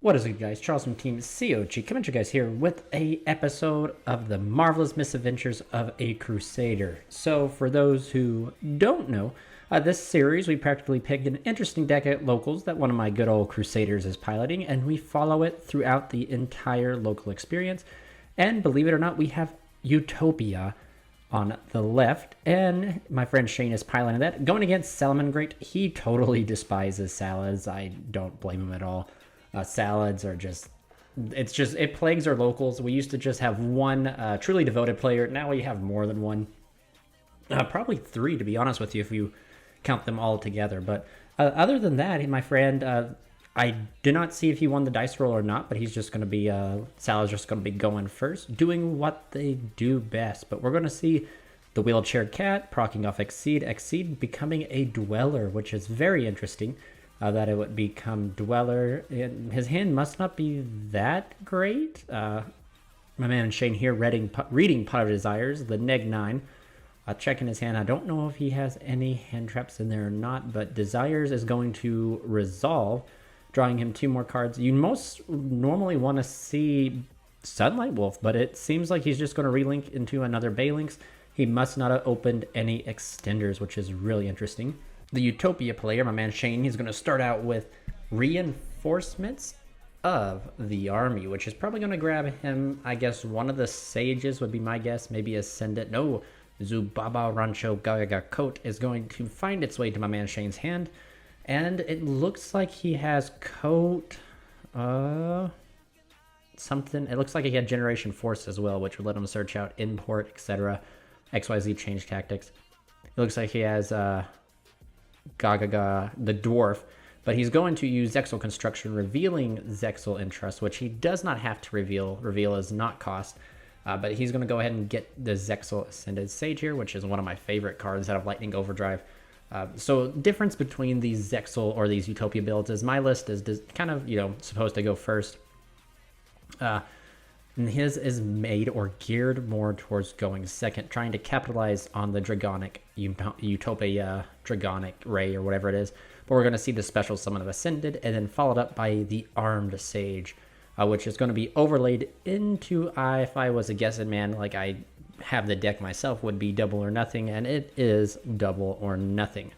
What is good, guys? Charles from Team COG coming to you guys here with a episode of the marvelous misadventures of a Crusader. So for those who don't know, this series we practically picked an interesting deck at locals that one of my good old Crusaders is piloting, and we follow it throughout the entire local experience. And believe it or not, we have Utopia on the left, and my friend Shane is piloting that, going against Salmon Great. He totally despises salads. I don't blame him at all. Salads are it plagues our locals. We used to just have one truly devoted player. Now we have more than one. Probably three, to be honest with you, if you count them all together. But other than that, my friend, I did not see if he won the dice roll or not, but he's just going to be, Salad's just going to be going first, doing what they do best. But we're going to see the wheelchair cat proccing off Exceed becoming a dweller, which is very interesting. That it would become dweller. His hand must not be that great. My man Shane here reading Pot of Desires, the Neg 9. Checking his hand. I don't know if he has any hand traps in there or not, but Desires is going to resolve, drawing him 2 more cards. You most normally want to see Sunlight Wolf, but it seems like he's just going to relink into another Balinx. He must not have opened any extenders, which is really interesting. The Utopia player, my man Shane, he's going to start out with reinforcements of the army, which is probably going to grab him, I guess, one of the sages would be my guess, maybe Ascendant. No, Zubaba Rancho Gaga Coat is going to find its way to my man Shane's hand, and it looks like he has Coat, something. It looks like he had Generation Force as well, which would let him search out Import, etc., XYZ Change Tactics. It looks like he has, Gaga, the dwarf, but he's going to use Zexal Construction, revealing Zexal Interest, which he does not have to reveal. Reveal is not cost, but he's going to go ahead and get the Zexal Ascended Sage here, which is one of my favorite cards out of Lightning Overdrive. So difference between these Zexal or these Utopia builds is my list is kind of, supposed to go first. And his is made or geared more towards going second, trying to capitalize on the Dragonic Utopia Dragonic Ray or whatever it is. But we're going to see the special summon of Ascended, and then followed up by the Armed Sage, which is going to be overlaid into, if I was a guessing man, like I have the deck myself, would be Double or Nothing, and it is Double or Nothing.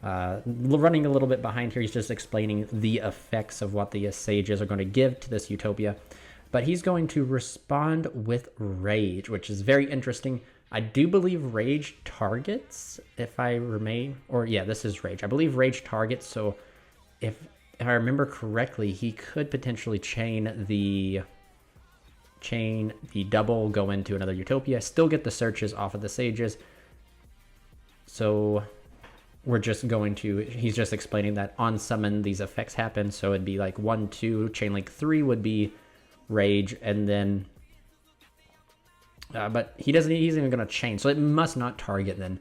Running a little bit behind here, he's just explaining the effects of what the Sages are going to give to this Utopia. But he's going to respond with Rage, which is very interesting. I do believe Rage targets, if I remain, or yeah, this is Rage. I believe Rage targets, so if I remember correctly, he could potentially chain the double, go into another Utopia, still get the searches off of the Sages. So we're just going to, he's just explaining that on summon these effects happen, so it'd be like 1, 2, chain link 3 would be Rage, and then but he's even going to chain, so it must not target then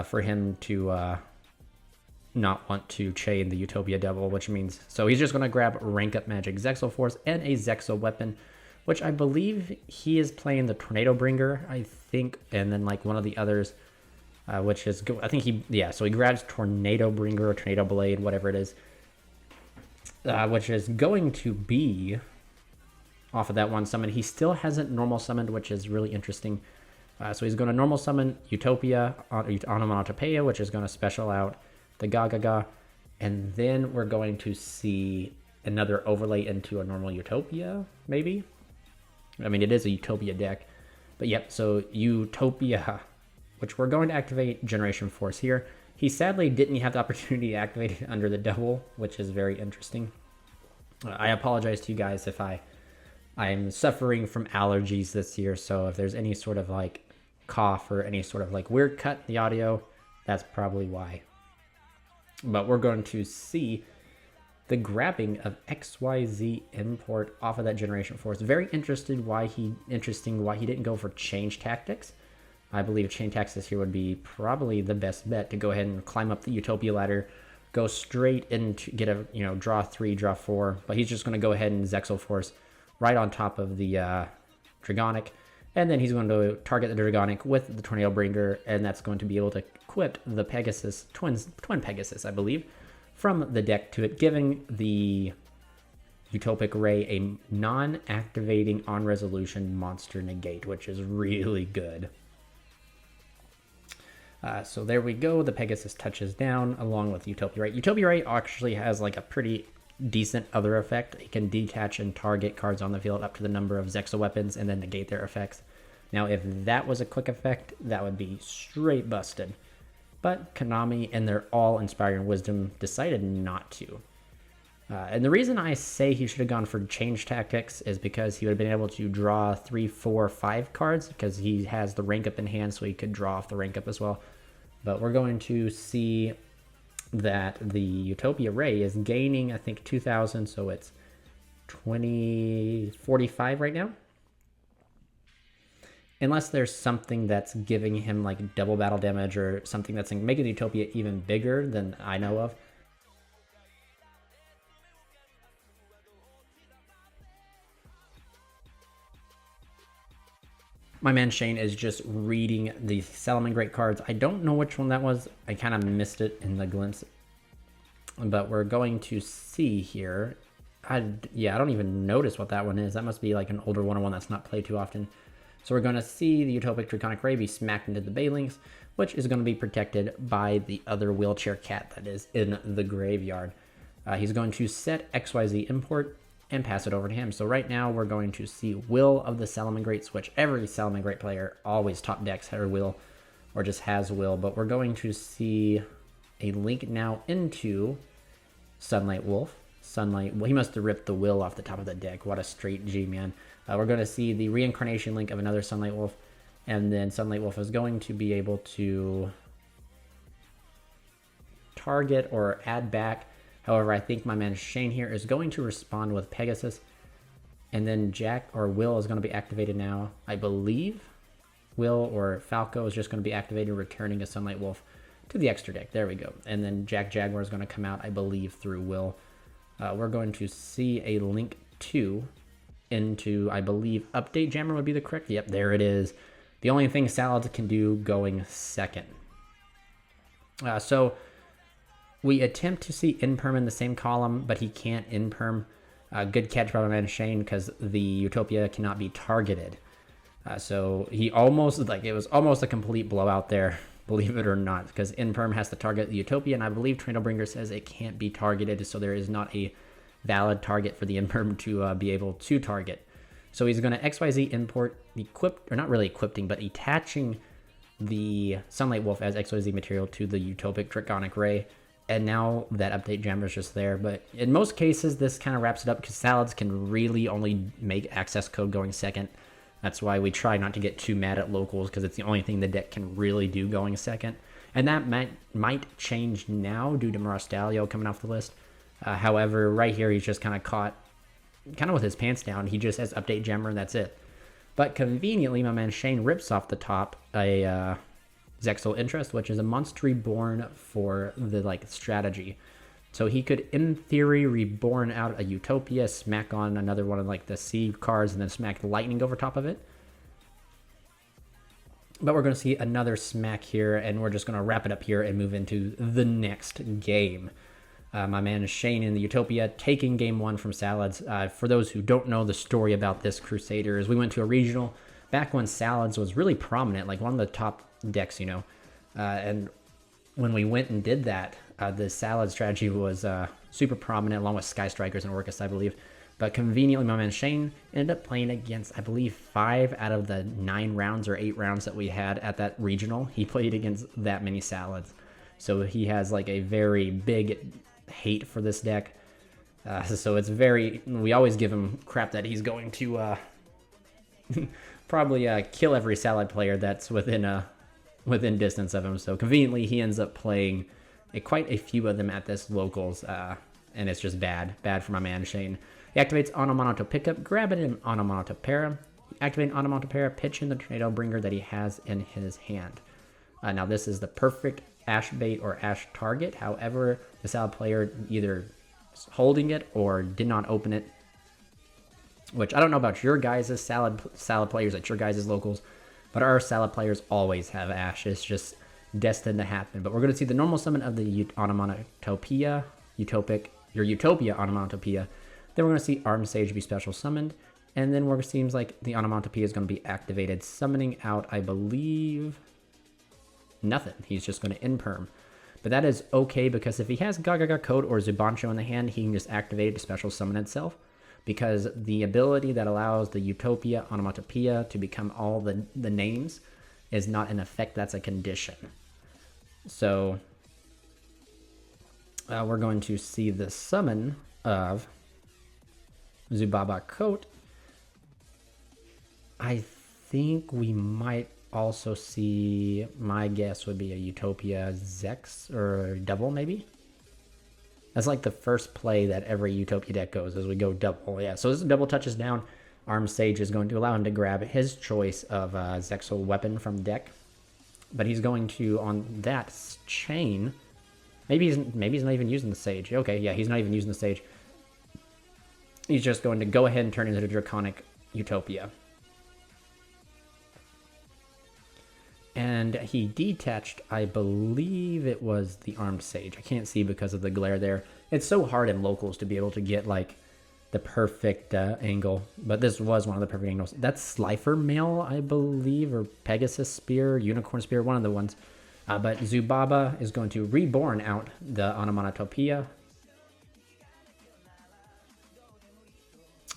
for him to not want to chain the Utopia Devil, which means, so he's just going to grab Rank Up Magic Zexal Force and a Zexal Weapon, which I believe he is playing the Tornado Bringer, I think, and then like one of the others, which is, I think so he grabs Tornado Bringer or Tornado Blade, whatever it is, which is going to be off of that one summon. He still hasn't normal summoned, which is really interesting. So he's going to normal summon Utopia, Onomatopoeia, which is going to special out the Gaga, and then we're going to see another overlay into a normal Utopia, maybe? I mean, it is a Utopia deck. But yep, so Utopia, which we're going to activate Generation Force here. He sadly didn't have the opportunity to activate it under the double, which is very interesting. I apologize to you guys if I'm suffering from allergies this year, so if there's any sort of like cough or any sort of like weird cut in the audio, that's probably why. But we're going to see the grabbing of XYZ Import off of that Generation Force. Very interesting why he didn't go for Change Tactics. I believe Change Tactics here would be probably the best bet to go ahead and climb up the Utopia ladder, go straight into get a draw 3, draw 4, but he's just going to go ahead and Zexal Force right on top of the Dragonic, and then he's going to target the Dragonic with the Tornado Bringer, and that's going to be able to equip the Pegasus, twin Pegasus, I believe, from the deck to it, giving the Utopic Ray a non-activating on-resolution monster negate, which is really good. So there we go. The Pegasus touches down along with Utopia Ray. Utopia Ray actually has like a pretty decent other effect. It can detach and target cards on the field up to the number of Zexal weapons and then negate their effects. Now, if that was a quick effect, that would be straight busted. But Konami, in their all-inspiring wisdom, decided not to. And the reason I say he should have gone for change tactics is because he would have been able to draw 3, 4, 5 cards because he has the rank up in hand, so he could draw off the rank up as well. But we're going to see that the Utopia Ray is gaining, I think, 2,000, so it's 2045 right now. Unless there's something that's giving him like double battle damage or something that's making Utopia even bigger than I know of. My man Shane is just reading the Salamangreat cards. I don't know which one that was. I kind of missed it in the glimpse. But we're going to see here. I don't even notice what that one is. That must be like an older one that's not played too often. So we're going to see the Utopic Draconic Ray be smacked into the Baylings, which is going to be protected by the other wheelchair cat that is in the graveyard. He's going to set XYZ import and pass it over to him. So right now we're going to see Will of the Salamangreats, which every Salamangreat player always top decks her Will or just has Will. But we're going to see a link now into Sunlight Wolf. Well, he must have ripped the Will off the top of the deck. What a straight G, man. We're going to see the reincarnation link of another Sunlight Wolf. And then Sunlight Wolf is going to be able to target or add back. However, I think my man Shane here is going to respond with Pegasus. And then Jack or Will is going to be activated now. I believe Will or Falco is just going to be activated, returning a Sunlight Wolf to the extra deck. There we go. And then Jack Jaguar is going to come out, I believe, through Will. We're going to see a link 2 into, I believe, Update Jammer would be the correct. Yep, there it is. The only thing Salads can do going second. So we attempt to see Inperm in the same column, but he can't Inperm. Good catch by my man Shane, because the Utopia cannot be targeted. So he almost, it was almost a complete blowout there, believe it or not, because Inperm has to target the Utopia, and I believe Trinobringer says it can't be targeted, so there is not a valid target for the Inperm to be able to target. So he's going to XYZ import, or not really equipping, but attaching the Sunlight Wolf as XYZ material to the Utopic Draconic Ray. And now that Update Jammer is just there. But in most cases, this kind of wraps it up because Salads can really only make access code going second. That's why we try not to get too mad at locals, because it's the only thing the deck can really do going second. And that might change now due to Morastalio coming off the list. However, right here, he's just kind of caught with his pants down. He just has Update Jammer, and that's it. But conveniently, my man Shane rips off the top a Zexal Interest, which is a monster reborn for the strategy. So he could, in theory, reborn out a Utopia, smack on another one of the sea cards, and then smack lightning over top of it. But we're going to see another smack here, and we're just going to wrap it up here and move into the next game. My man Shane in the Utopia taking game 1 from Salads. For those who don't know the story about this Crusader, is we went to a regional back when Salads was really prominent, like one of the top decks, and when we went and did that, the Salad strategy was super prominent, along with Sky Strikers and Orcus, I believe. But conveniently, my man Shane ended up playing against, I believe, 5 out of the 9 rounds or 8 rounds that we had at that regional. He played against that many Salads. So he has a very big hate for this deck. So it's we always give him crap that he's going to probably kill every Salad player that's within distance of him. So conveniently, he ends up playing quite a few of them at this locals, and it's just bad for my man Shane. He activates Onomonoto Pickup, grab it in Onomonoto Para, activate Onomonoto Para, pitch in the Tornado Bringer that he has in his hand. Now this is the perfect Ash bait or Ash target. However, the Salad player either is holding it or did not open it, which I don't know about your guys' Salad players at your guys' locals, but our Salad players always have Ash. It's just destined to happen. But we're going to see the normal summon of the Onomatopia, your Utopia Onomatopia, Then we're going to see Armed Sage be special summoned. And then it seems like the Onomatopoeia is going to be activated, summoning out, I believe, nothing. He's just going to imperm. But that is okay, because if he has Gaga Code or Zubancho in the hand, he can just activate it to special summon itself. Because the ability that allows the Utopia Onomatopoeia to become all the names is not an effect, that's a condition. So we're going to see the summon of Zubaba Coat. I think we might also see, my guess would be a Utopia Zex or double maybe. That's like the first play that every Utopia deck goes, as we go double. Yeah, so this double touches down. Armed Sage is going to allow him to grab his choice of Zexal weapon from deck. But he's going to, on that chain, maybe he's not even using the Sage. Okay, yeah, he's not even using the Sage. He's just going to go ahead and turn into the Draconic Utopia. And he detached, I believe it was the Armed Sage. I can't see because of the glare there. It's so hard in locals to be able to get like the perfect angle, but this was one of the perfect angles. That's Slifer Mail, I believe, or Pegasus Spear, Unicorn Spear, one of the ones. But Zubaba is going to reborn out the Onomatopoeia.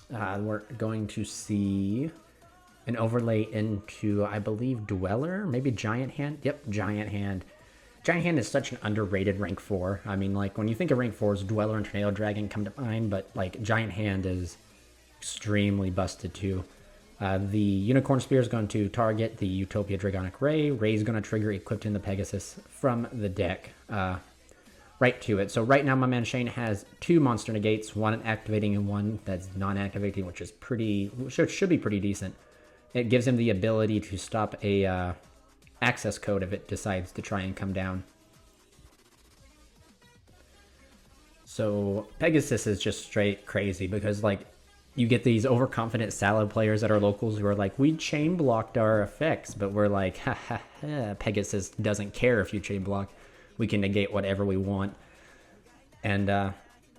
We're going to see an overlay into, I believe, Dweller, maybe Giant Hand. Yep, Giant Hand. Giant Hand is such an underrated rank 4. I mean, like, when you think of rank 4s, Dweller and Tornado Dragon come to mind, but, like, Giant Hand is extremely busted, too. The Unicorn Spear is going to target the Utopia Dragonic Ray. Ray is going to trigger equipped in the Pegasus from the deck right to it. So right now, my man Shane has 2 monster negates, one activating and one that's non-activating, which is should be pretty decent. It gives him the ability to stop a access code if it decides to try and come down. So Pegasus is just straight crazy, because like you get these overconfident salad players that are locals who are like, we chain blocked our effects, but we're like, ha ha ha, Pegasus doesn't care if you chain block. We can negate whatever we want. And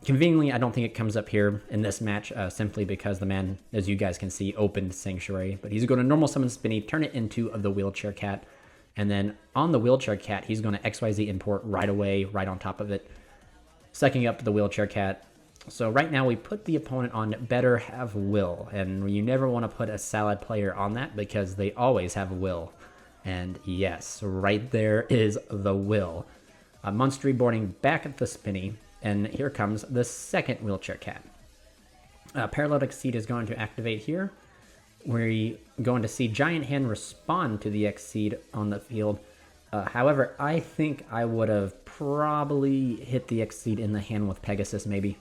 conveniently, I don't think it comes up here in this match, simply because the man, as you guys can see, opened Sanctuary. But he's going to normal summon Spinny, turn it into the Wheelchair Cat. And then on the Wheelchair Cat, he's going to XYZ import right away, right on top of it, sucking up the Wheelchair Cat. So right now, we put the opponent on Better Have Will. And you never want to put a salad player on that, because they always have will. And yes, right there is the will. Monster reborning back at the Spinny. And here comes the second Wheelchair Cat. Parallel Exceed is going to activate here. We're going to see Giant Hand respond to the Exceed on the field. However, I think I would have probably hit the Exceed in the hand with Pegasus, maybe.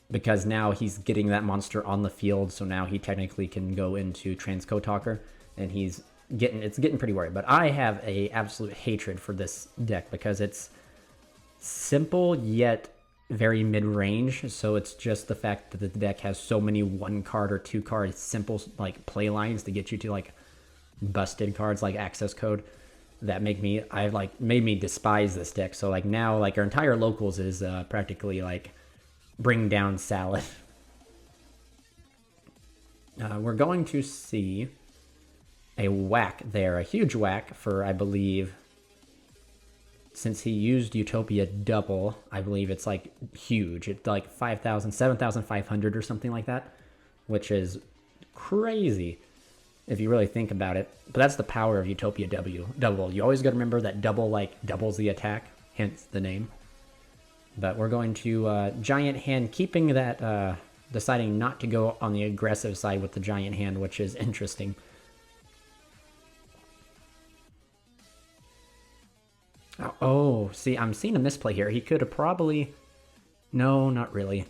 Because now he's getting that monster on the field, so now he technically can go into Transcode Talker, and it's getting pretty worried. But I have a absolute hatred for this deck, because it's simple yet very mid-range. So it's just the fact that the deck has so many 1-card or 2-card simple like play lines to get you to like busted cards like Access Code that made me despise this deck. So like now, like our entire locals is practically like bring down Salad. We're going to see a whack there, a huge whack for, I believe, since he used Utopia double, I believe it's like huge. It's like 5,000, 7,500 or something like that, which is crazy if you really think about it. But that's the power of Utopia double. You always got to remember that double like doubles the attack, hence the name. But we're going to Giant Hand, keeping that, deciding not to go on the aggressive side with the Giant Hand, which is interesting. Oh, see, I'm seeing a misplay here. He could have probably... No, not really.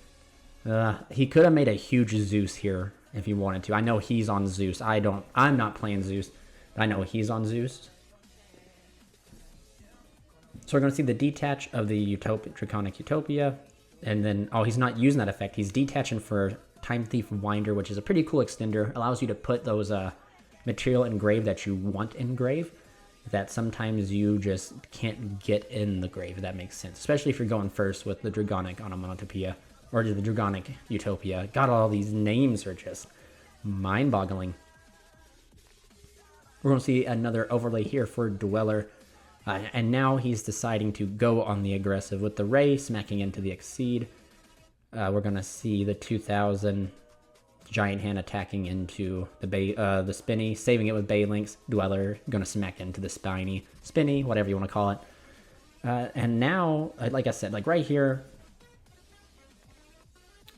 He could have made a huge Zeus here if he wanted to. I know he's on Zeus. I'm not playing Zeus, but I know he's on Zeus. So we're going to see the detach of the Draconic Utopia. And then, oh, he's not using that effect. He's detaching for Time Thief Winder, which is a pretty cool extender. Allows you to put those material engrave that you want engrave. that sometimes you just can't get in the grave, if that makes sense. Especially if you're going first with the Dragonic Onomatopoeia, or the Dragonic Utopia. God, all these names are just mind-boggling. We're going to see another overlay here for Dweller. And now he's deciding to go on the aggressive with the Ray, smacking into the Exceed. We're going to see the 2000 Giant Hand attacking into the Spinny, saving it with Baylinks. Dweller going to smack into the Spinny, whatever you want to call it. And now, like I said, like right here,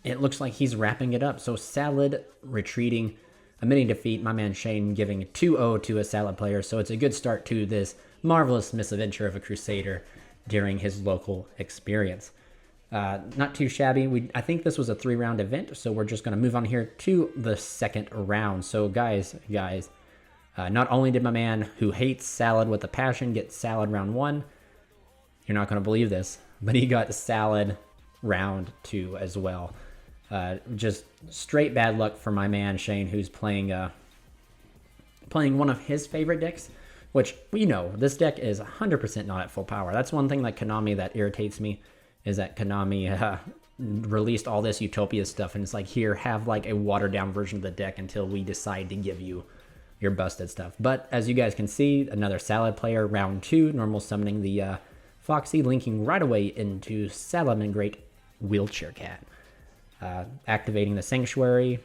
it looks like he's wrapping it up. So Salad retreating, a mini defeat. My man Shane giving 2-0 to a Salad player. So it's a good start to this marvelous misadventure of a Crusader during his local experience. Not too shabby. I think this was a 3-round event, so we're just going to move on here to the second round. So guys, not only did my man who hates Salad with a passion get Salad round 1, you're not going to believe this, but he got Salad round 2 as well. Just straight bad luck for my man Shane, who's playing one of his favorite decks, which, you know, this deck is 100% not at full power. That's one thing that Konami that irritates me, is that Konami released all this Utopia stuff, and it's like, here, have like a watered down version of the deck until we decide to give you your busted stuff. But as you guys can see, another Salad player, round 2, normal summoning the Foxy, linking right away into Salamangreat Wheelchair Cat. Activating the Sanctuary,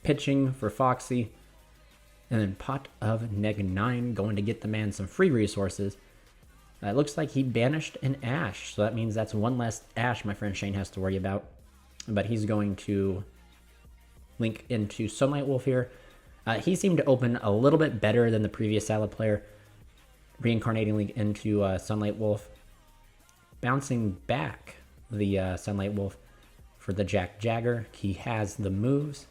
pitching for Foxy, and then Pot of Neg 9 going to get the man some free resources. It looks like he banished an Ash, so that means that's one less Ash my friend Shane has to worry about. But he's going to link into Sunlight Wolf here. He seemed to open a little bit better than the previous Salad player. Reincarnating link into Sunlight Wolf. Bouncing back the Sunlight Wolf for the Jack Jagger. He has the moves.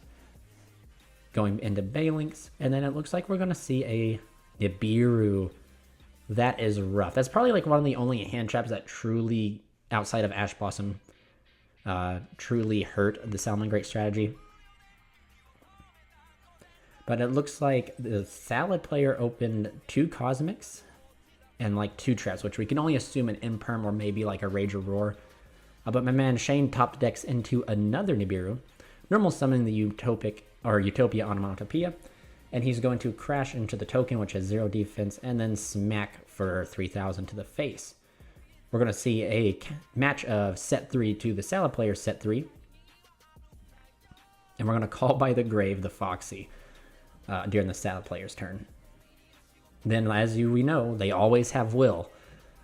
Going into Baylinks. And then it looks like we're going to see a Nibiru. That is rough. That's probably like one of the only hand traps that truly, outside of Ash Blossom, truly hurt the Salamangreat strategy. But it looks like the Salad player opened 2 Cosmics and like 2 traps, which we can only assume an Imperm or maybe like a Rage or Roar. But my man Shane top decks into another Nibiru, normal summoning the Utopia Onomatopoeia, and he's going to crash into the token, which has 0 defense, and then smack for 3,000 to the face. We're going to see a match of set 3 to the Salad player set 3, and we're going to call by the grave the Foxy during the Salad player's turn. Then, as we know, they always have Will.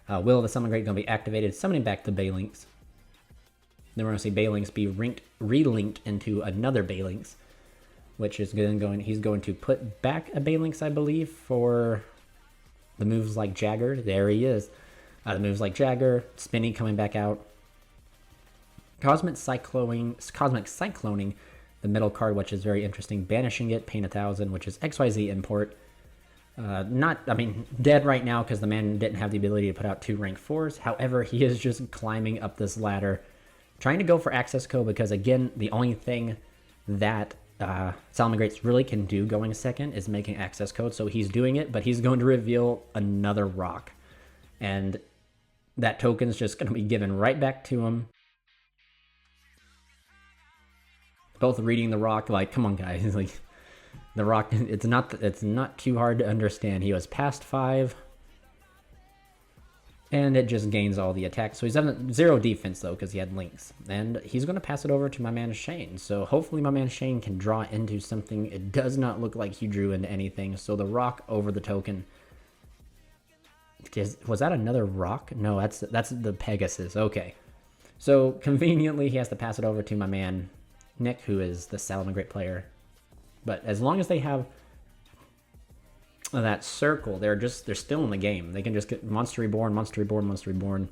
Will of the Salamangreat going to be activated, summoning back the Baylinks. Then we're going to see Baylinks be relinked into another Baylinks, which is he's going to put back a Baylinks, I believe, for the moves like Jagger. There he is. The moves like Jagger, Spinny coming back out. Cosmic Cycloning the middle card, which is very interesting. Banishing it, paying 1,000, which is XYZ import. Dead right now because the man didn't have the ability to put out 2 rank 4s. However, he is just climbing up this ladder, trying to go for access code, because again, the only thing that Salamangreats really can do going second is making access code. So he's doing it, but he's going to reveal another rock, and that token's just going to be given right back to him. Both reading the rock, like, come on guys, like, the rock, it's not too hard to understand. He was past 5, and it just gains all the attacks. So he's having 0 defense though, because he had links, and he's going to pass it over to my man Shane. So hopefully my man Shane can draw into something. It does not look like he drew into anything. So the rock over the token. Was that another rock? No, that's the Pegasus. Okay, so conveniently he has to pass it over to my man Nick, who is the Salamangreat player. But as long as they have that circle, they're still in the game. They can just get Monster Reborn, Monster Reborn, Monster Reborn.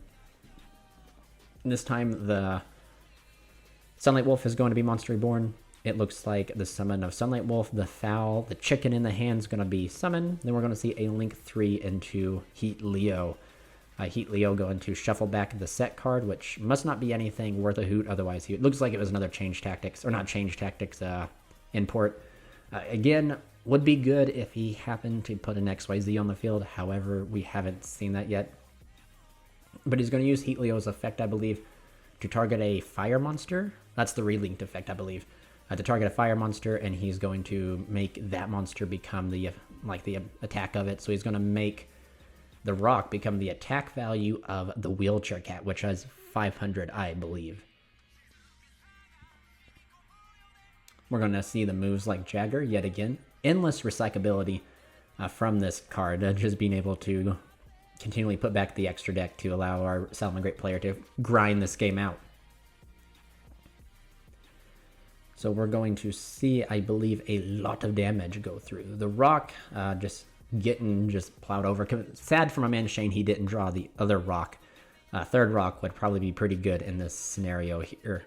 And this time the Sunlight Wolf is going to be Monster Reborn. It looks like the summon of Sunlight Wolf, the Fowl, the chicken in the hand is going to be summoned. Then we're going to see a link 3 into Heat Leo. Heat Leo going to shuffle back the set card, which must not be anything worth a hoot. Otherwise, it looks like it was another Change Tactics, or not Change Tactics, import. Again, Would be good if he happened to put an XYZ on the field. However, we haven't seen that yet. But he's going to use Heatlio's effect, I believe, to target a fire monster. That's the relinked effect, I believe. To target a fire monster, and he's going to make that monster become the attack of it. So he's going to make the rock become the attack value of the wheelchair cat, which has 500, I believe. We're going to see the moves like Jagger yet again. Endless recyclability from this card, just being able to continually put back the extra deck to allow our Salmon Great player to grind this game out. So we're going to see, I believe, a lot of damage go through. The rock just plowed over. Sad for my man Shane, he didn't draw the other rock. Third rock would probably be pretty good in this scenario here.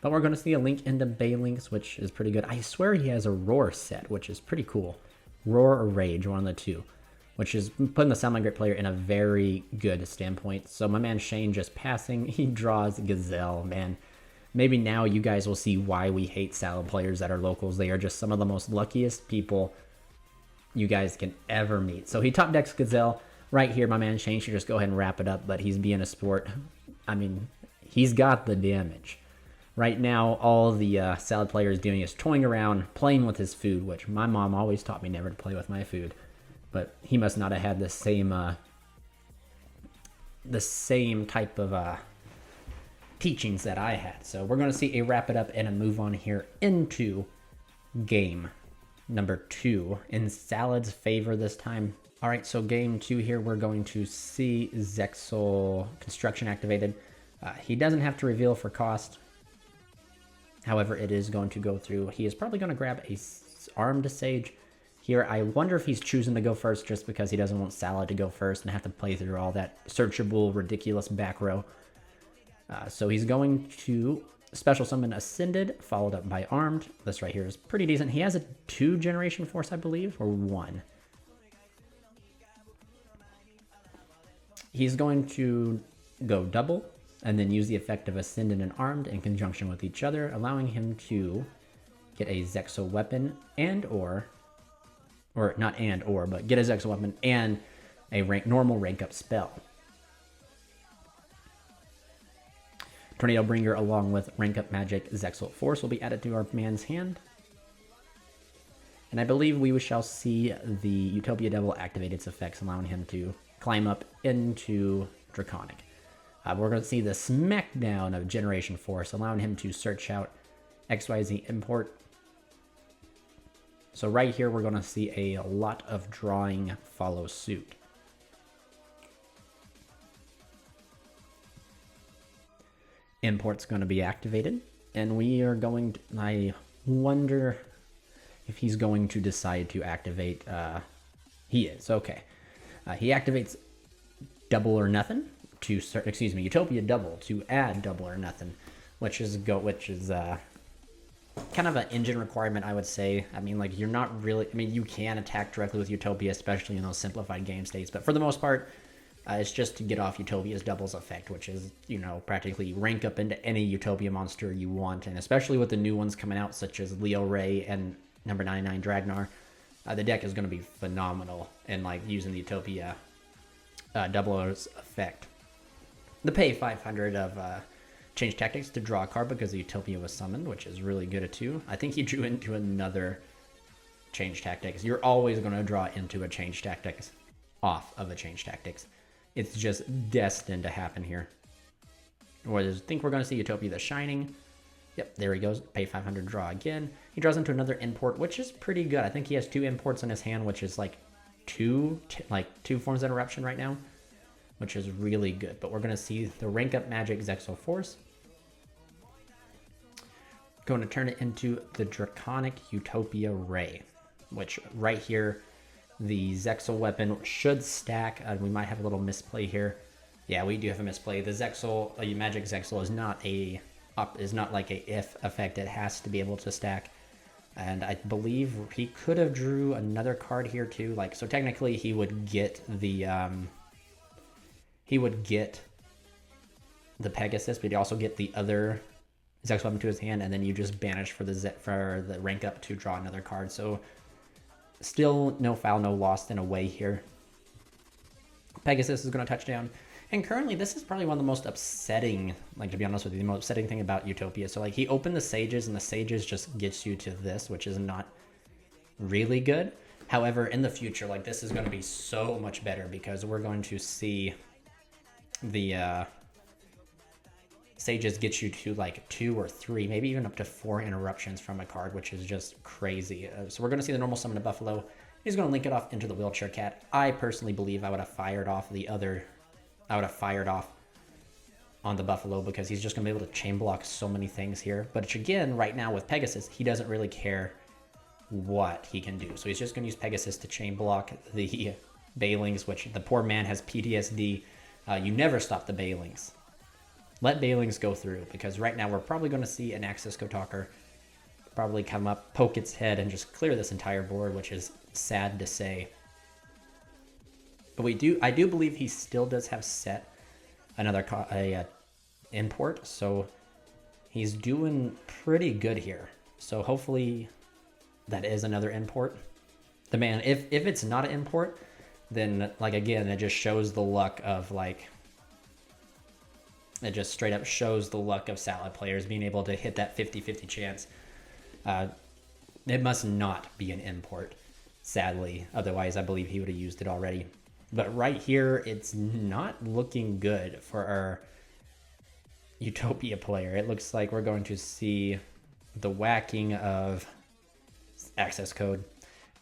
But we're going to see a link into Balinks, which is pretty good. I swear he has a Roar set, which is pretty cool. Roar or Rage, one of the two. Which is putting the Salmon Great player in a very good standpoint. So my man Shane just passing, he draws Gazelle, man. Maybe now you guys will see why we hate Salad players that are locals. They are just some of the most luckiest people you guys can ever meet. So he top decks Gazelle. Right here, my man Shane should just go ahead and wrap it up, but he's being a sport. I mean, he's got the damage. Right now, all the Salad player is doing is toying around, playing with his food, which my mom always taught me never to play with my food. But he must not have had the same type of teachings that I had. So we're going to see a wrap it up and a move on here into game number 2 in Salad's favor this time. All right, so game 2 here, we're going to see Zexal Construction activated. He doesn't have to reveal for cost. However, it is going to go through. He is probably going to grab a Armed Sage here. I wonder if he's choosing to go first just because he doesn't want Salad to go first and have to play through all that searchable, ridiculous back row. So he's going to Special Summon Ascended, followed up by Armed. This right here is pretty decent. He has a 2 Generation Force, I believe, or 1. He's going to go double and then use the effect of Ascended and Armed in conjunction with each other, allowing him to get a Zexal weapon but get a Zexal weapon and a normal rank up spell. Tornado Bringer along with rank up magic Zexal Force will be added to our man's hand. And I believe we shall see the Utopia Devil activate its effects, allowing him to climb up into Draconic. We're going to see the smackdown of Generation Force, allowing him to search out XYZ Import. So right here, we're going to see a lot of drawing follow suit. Import's going to be activated, and we are going to, I wonder if he's going to decide to activate, he is, okay. He activates Double or Nothing to, Utopia Double to add Double or Nothing, which is kind of an engine requirement, I would say. I mean, like, you're not really, I mean, you can attack directly with Utopia, especially in those simplified game states, but for the most part, it's just to get off Utopia's Double's effect, which is, practically rank up into any Utopia monster you want, and especially with the new ones coming out, such as Leo Ray and number 99 Dragnar, the deck is going to be phenomenal in, like, using the Utopia Double's effect. The pay 500 of Change Tactics to draw a card because the Utopia was summoned, which is really good at 2. I think he drew into another Change Tactics. You're always going to draw into a Change Tactics off of a Change Tactics. It's just destined to happen here. Or I think we're going to see Utopia the Shining. Yep, there he goes. Pay 500, draw again. He draws into another import, which is pretty good. I think he has 2 imports in his hand, which is like two forms of interruption right now, which is really good. But we're going to see the rank up magic Zexal Force. Going to turn it into the Draconic Utopia Ray, which right here, the Zexal weapon should stack. We might have a little misplay here. Yeah, we do have a misplay. The Zexal, magic Zexal is not like a if effect. It has to be able to stack. And I believe he could have drew another card here too. Like, so technically he would get the Pegasus, but he'd also get the other Zex Weapon to his hand, and then you just banish for the rank up to draw another card. So still no foul, no lost in a way here. Pegasus is going to touch down. And currently, this is probably one of the most upsetting, like, to be honest with you, the most upsetting thing about Utopia. So, like, he opened the Sages, and the Sages just gets you to this, which is not really good. However, in the future, like, this is going to be so much better because we're going to see the Sages get you to, like, 2 or 3, maybe even up to 4 interruptions from a card, which is just crazy. So we're going to see the normal summon of Buffalo. He's going to link it off into the Wheelchair Cat. I personally believe I would have fired off on the Buffalo because he's just going to be able to chain block so many things here. But again, right now with Pegasus, he doesn't really care what he can do. So he's just going to use Pegasus to chain block the Bailings, which the poor man has PTSD. You never stop the Bailings. Let Bailings go through, because right now we're probably going to see an Axis Kotaker probably come up, poke its head, and just clear this entire board, which is sad to say. But I do believe he still does have set another import, so he's doing pretty good here. So hopefully that is another import. The man, if it's not an import, then, like, again, it just shows the luck of, like, it just straight up shows the luck of Salad players being able to hit that 50-50 chance. It must not be an import, sadly. Otherwise, I believe he would have used it already. But right here, it's not looking good for our Utopia player. It looks like we're going to see the whacking of access code,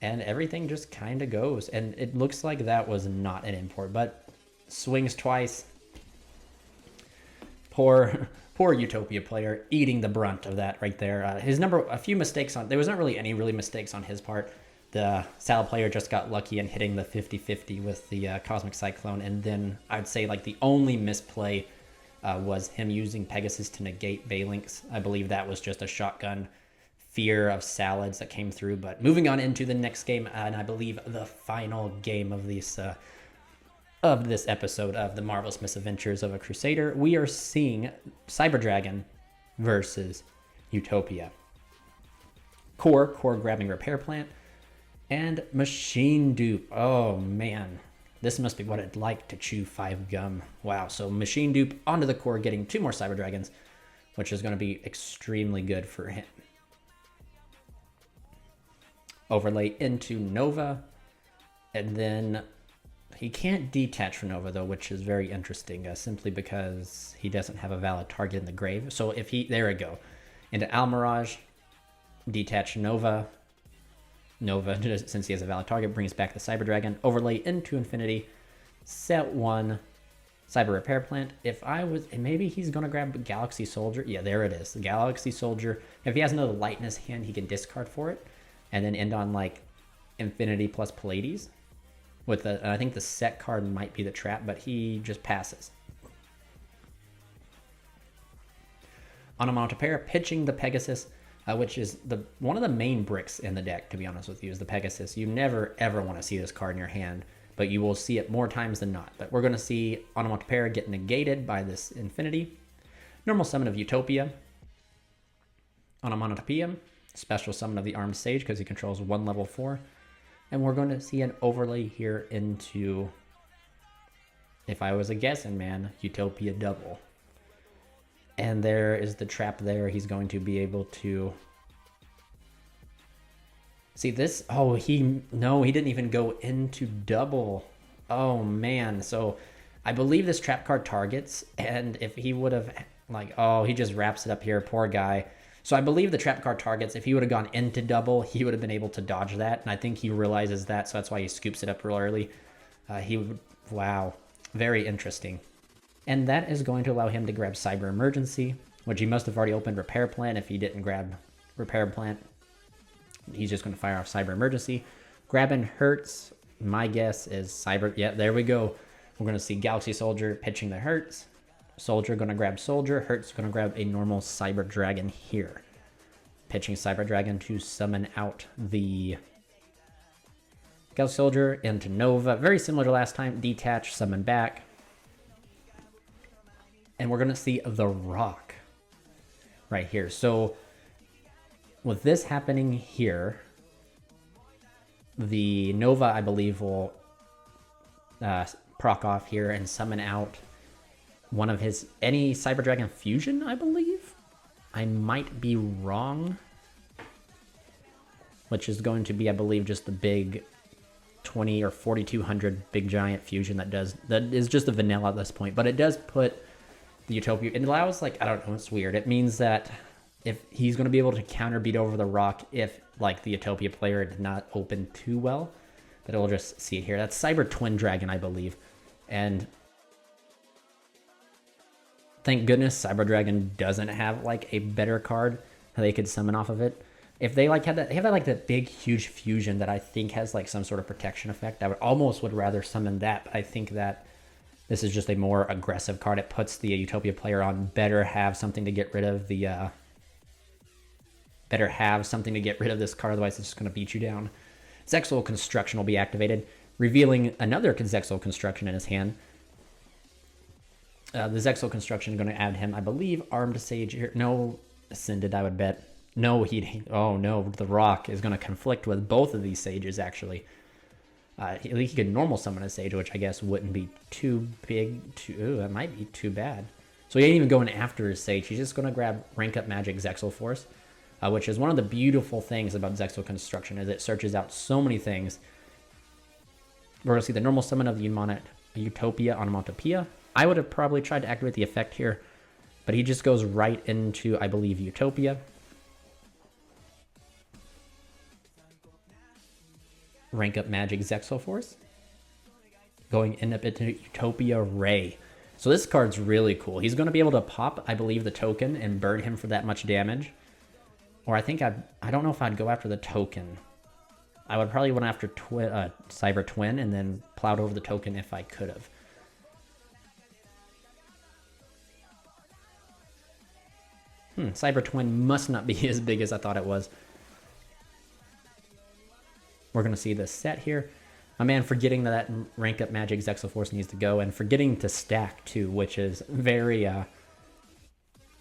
and everything just kind of goes. And it looks like that was not an import, but swings twice. Poor Utopia player eating the brunt of that right there. A few mistakes there was not really any mistakes on his part. The Salad player just got lucky in hitting the 50-50 with the Cosmic Cyclone, and then I'd say, like, the only misplay was him using Pegasus to negate Balinks. I believe that was just a shotgun fear of Salads that came through. But moving on into the next game, and I believe the final game of this episode of the Marvelous Misadventures of a Crusader, we are seeing Cyber Dragon versus Utopia. Core grabbing Repair Plant, and Machine Dupe. Oh man, this must be what it'd like to chew 5 gum. Wow, so Machine Dupe onto the Core, getting 2 more Cyber Dragons, which is going to be extremely good for him. Overlay into Nova, and then he can't detach from Nova, though, which is very interesting, simply because he doesn't have a valid target in the grave. So if there we go. Into Almirage, detach Nova, since he has a valid target, brings back the Cyber Dragon. Overlay into Infinity, set 1 Cyber Repair Plant. Maybe he's going to grab Galaxy Soldier. Yeah, there it is. The Galaxy Soldier. If he has another light in his hand, he can discard for it, and then end on, like, Infinity plus Pallades. I think the set card might be the trap, but he just passes. Onomatopoeia, pitching the Pegasus, which is one of the main bricks in the deck, to be honest with you, is the Pegasus. You never, ever want to see this card in your hand, but you will see it more times than not. But we're going to see Onomatopoeia get negated by this Infinity. Normal summon of Utopia. Onomatopoeia, special summon of the Armed Sage, because he controls 1 level 4. And we're going to see an overlay here into, if I was a guessing man, Utopia double. And there is the trap there. He's going to be able to see this. Oh, he didn't even go into double. Oh man. So I believe this trap card targets, and if he would have, like, oh, he just wraps it up here, poor guy. So I believe the trap card targets. If he would have gone into double, he would have been able to dodge that. And I think he realizes that, so that's why he scoops it up real early. Wow, very interesting. And that is going to allow him to grab Cyber Emergency, which he must have already opened Repair Plant. If he didn't grab Repair Plant, he's just going to fire off Cyber Emergency. Grabbing Hertz, my guess is Cyber. Yeah, there we go. We're going to see Galaxy Soldier pitching the Hertz. Soldier going to grab Soldier. Hertz going to grab a normal Cyber Dragon here. Pitching Cyber Dragon to summon out the Galaxy Soldier into Nova. Very similar to last time. Detach, summon back. And we're going to see the Rock right here. So with this happening here, the Nova, I believe, will proc off here and summon out one of his, any Cyber Dragon Fusion, I believe? I might be wrong. Which is going to be, I believe, just the big 20 or 4200 big giant fusion that is just a vanilla at this point. But it does put the Utopia, it allows, like, I don't know, it's weird. It means that if he's going to be able to counter beat over the rock if, like, the Utopia player did not open too well. But it'll just see it here. That's Cyber Twin Dragon, I believe. And thank goodness Cyber Dragon doesn't have, like, a better card that they could summon off of it. If they, like, they have that, like, that big, huge fusion that I think has, like, some sort of protection effect, I would rather summon that. But I think that this is just a more aggressive card. It puts the Utopia player on better have something to get rid of the, better have something to get rid of this card, otherwise it's just going to beat you down. Zexal Construction will be activated, revealing another Zexal Construction in his hand. The Zexal Construction is going to add him, I believe, Armed Sage here. No, Ascended, I would bet. No, oh no, the Rock is going to conflict with both of these Sages, actually. He could normal summon a Sage, which I guess wouldn't be too big. That might be too bad. So he ain't even going after his Sage. He's just going to grab Rank Up Magic Zexal Force, which is one of the beautiful things about Zexal Construction, is it searches out so many things. We're going to see the normal summon of the Utopia on Utopia. I would have probably tried to activate the effect here, but he just goes right into, I believe, Utopia. Rank Up Magic Zexal Force. Going up into Utopia Ray. So this card's really cool. He's going to be able to pop, I believe, the token and burn him for that much damage. Or I think I don't know if I'd go after the token. I would probably went after Cyber Twin and then plowed over the token if I could have. Cyber Twin must not be as big as I thought it was. We're going to see this set here. My man forgetting that Rank Up Magic Zexal Force needs to go, and forgetting to stack too, which is very,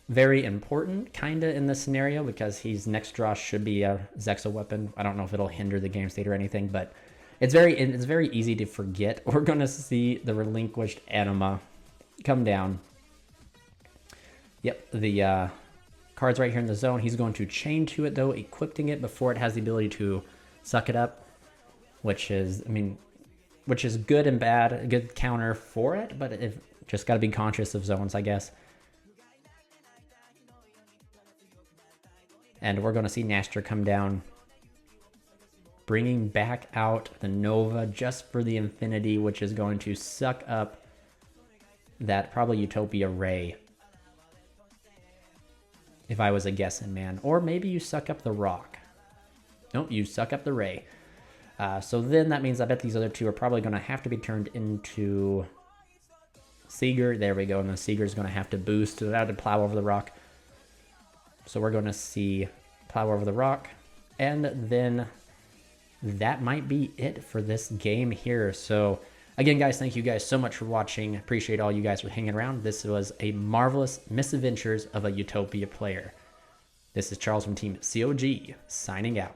very important kind of in this scenario, because his next draw should be a Zexal weapon. I don't know if it'll hinder the game state or anything, but it's very easy to forget. We're going to see the Relinquished Anima come down. Yep, the card's right here in the zone. He's going to chain to it, though, equipping it before it has the ability to suck it up, which is, which is good and bad, a good counter for it, but it just got to be conscious of zones, I guess. And we're going to see Nastor come down, bringing back out the Nova just for the Infinity, which is going to suck up that probably Utopia Ray, if I was a guessing man. Or maybe you suck up the Rock. Nope, you suck up the Ray. So then that means I bet these other two are probably going to have to be turned into Seeger. There we go. And the Seeger's going to have to boost to plow over the rock. So we're going to see plow over the rock. And then that might be it for this game here. So again, guys, thank you guys so much for watching. Appreciate all you guys for hanging around. This was a marvelous misadventures of a Utopia player. This is Charles from Team COG, signing out.